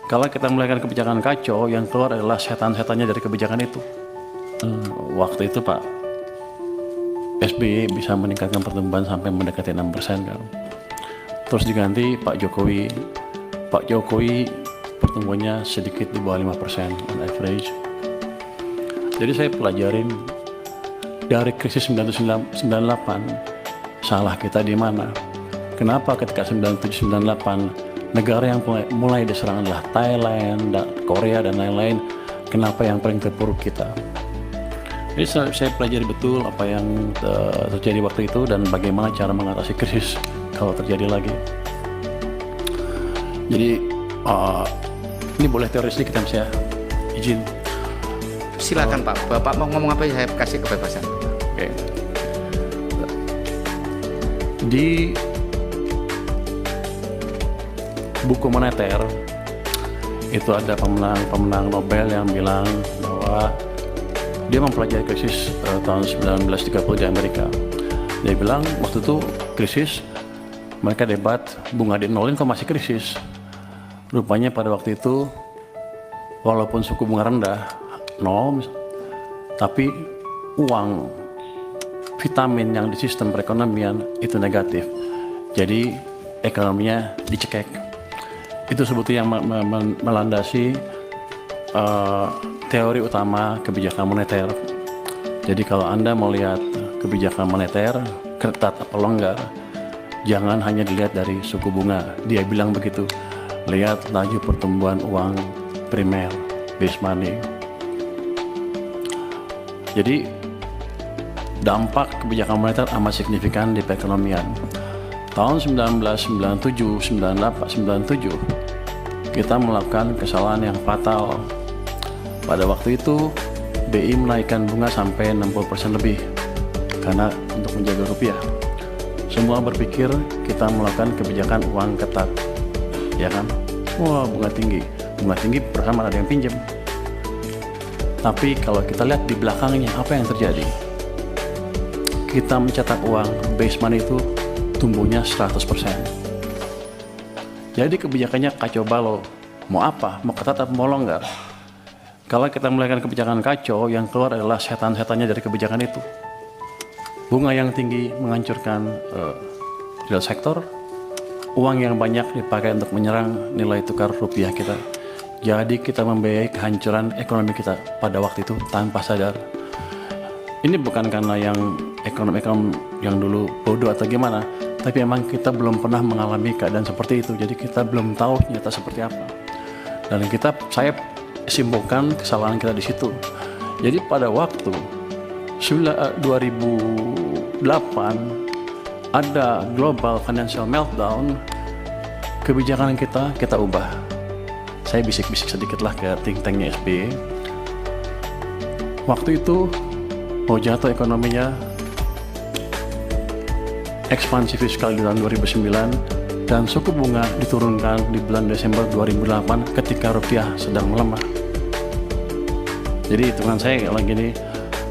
Kalau kita melakukan kebijakan kacau, yang keluar adalah setan-setannya dari kebijakan itu. Waktu itu Pak SBY bisa meningkatkan pertumbuhan sampai mendekati 6% kan. Terus diganti Pak Jokowi. Pak Jokowi pertumbuhannya sedikit di bawah 5% on average. Jadi saya pelajarin dari krisis 1998, salah kita di mana? Kenapa ketika 97-98 negara yang mulai diserang adalah Thailand, Korea dan lain-lain, kenapa yang paling terpuruk kita? Jadi saya pelajari betul apa yang terjadi waktu itu dan bagaimana cara mengatasi krisis kalau terjadi lagi. Jadi ini boleh teori sedikit saya izin. Silakan Pak, Bapak mau ngomong apa saya kasih kebebasan. Oke. Di buku moneter itu ada pemenang Nobel yang bilang bahwa dia mempelajari krisis tahun 1930 di Amerika. Dia bilang waktu itu krisis, mereka debat bunga di nolin kok masih krisis. Rupanya pada waktu itu walaupun suku bunga rendah 0, tapi uang vitamin yang di sistem perekonomian itu negatif. Jadi ekonominya dicekek. Itu sebetulnya yang melandasi teori utama kebijakan moneter. Jadi kalau Anda mau lihat kebijakan moneter, ketat atau longgar, jangan hanya dilihat dari suku bunga. Dia bilang begitu, lihat laju pertumbuhan uang primer, base money. Jadi dampak kebijakan moneter amat signifikan di perekonomian. Tahun 1997, 97 kita melakukan kesalahan yang fatal. Pada waktu itu BI menaikkan bunga sampai 60% lebih karena untuk menjaga rupiah. Semua berpikir kita melakukan kebijakan uang ketat, ya kan? Wah, bunga tinggi bersama ada yang pinjam. Tapi kalau kita lihat di belakangnya apa yang terjadi? Kita mencetak uang base money itu tumbuhnya 100%. Jadi kebijakannya kacau balau. Mau apa? Mau ketat atau mau longgar? Kalau kita melakukan kebijakan kacau, yang keluar adalah setan-setannya dari kebijakan itu. Bunga yang tinggi menghancurkan real sektor. Uang yang banyak dipakai untuk menyerang nilai tukar rupiah kita. Jadi kita membiayai kehancuran ekonomi kita pada waktu itu tanpa sadar. Ini bukan karena yang ekonom-ekonom yang dulu bodoh atau gimana, tapi memang kita belum pernah mengalami keadaan seperti itu, jadi kita belum tahu nyata seperti apa. Dan saya simpulkan kesalahan kita di situ. Jadi pada waktu 2008 ada global financial meltdown, kebijakan kita ubah. Saya bisik-bisik sedikit lah ke think tanknya SBY. Waktu itu mau jatuh ekonominya, ekspansi fiskal di tahun 2009, dan suku bunga diturunkan di bulan Desember 2008 ketika rupiah sedang melemah. Jadi hitungan saya kalau gini,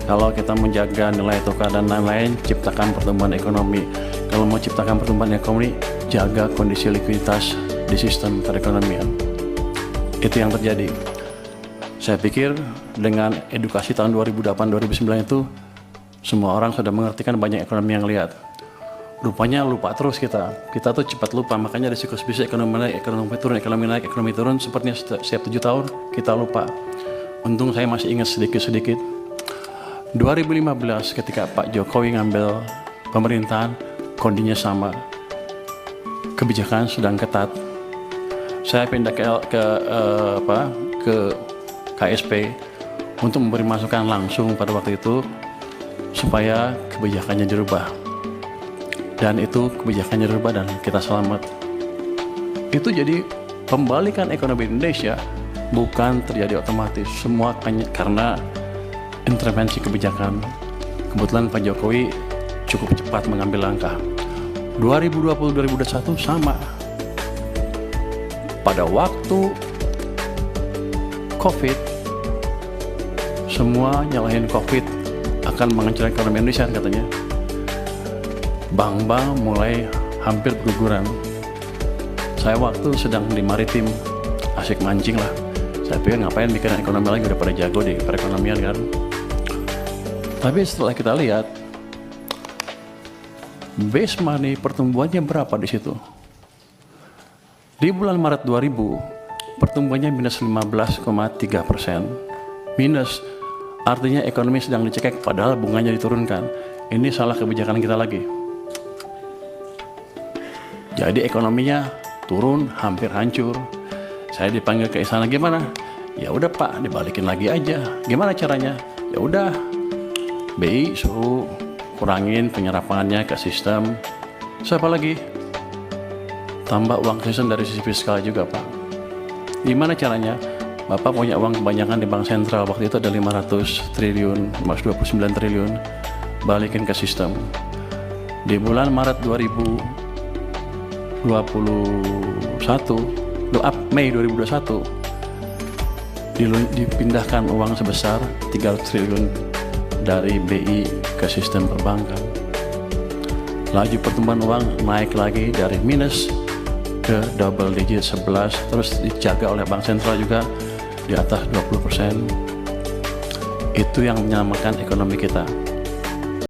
kalau kita menjaga nilai tukar dan lain-lain, ciptakan pertumbuhan ekonomi. Kalau mau ciptakan pertumbuhan ekonomi, jaga kondisi likuiditas di sistem perekonomian. Itu yang terjadi. Saya pikir dengan edukasi tahun 2008-2009 itu, semua orang sudah mengerti kan, banyak ekonomi yang lihat. Rupanya lupa terus kita tuh cepat lupa, makanya ada siklus bisnis ekonomi naik, ekonomi turun, sepertinya setiap 7 tahun kita lupa. Untung saya masih ingat sedikit-sedikit. 2015 ketika Pak Jokowi ngambil pemerintahan, kondisinya sama, kebijakan sedang ketat. Saya pindah ke KSP untuk memberi masukan langsung pada waktu itu supaya kebijakannya dirubah. Dan itu kebijakannya dirubah dan kita selamat. Itu jadi pembalikan ekonomi Indonesia bukan terjadi otomatis, semua karena intervensi kebijakan. Kebetulan Pak Jokowi cukup cepat mengambil langkah. 2020-2021 sama. Pada waktu COVID, semua nyalahin COVID akan menghancurkan ekonomi Indonesia katanya. Bank-bank mulai hampir berguguran. Saya waktu sedang di maritim, asik mancing lah. Saya pikir ngapain bikin ekonomi lagi, udah pada jago di perekonomian kan. Tapi setelah kita lihat, base money pertumbuhannya berapa di situ? Di bulan Maret 2000, pertumbuhannya minus 15,3%. Minus, artinya ekonomi sedang dicekek padahal bunganya diturunkan. Ini salah kebijakan kita lagi. Jadi ekonominya turun, hampir hancur. Saya dipanggil ke istana, gimana? Ya udah Pak, dibalikin lagi aja. Gimana caranya? Ya udah, BI suruh kurangin penyerapannya ke sistem. Siapa lagi? Tambah uang ke sistem dari sisi fiskal juga Pak. Gimana caranya? Bapak punya uang kebanyakan di bank sentral, waktu itu ada 500 triliun, 529 triliun, balikin ke sistem. Di bulan Maret 2021, Mei 2021, dipindahkan uang sebesar 300 triliun dari BI ke sistem perbankan. Laju pertumbuhan uang naik lagi dari minus ke double digit 11, terus dijaga oleh bank sentral juga di atas 20%. Itu yang menyelamatkan ekonomi kita.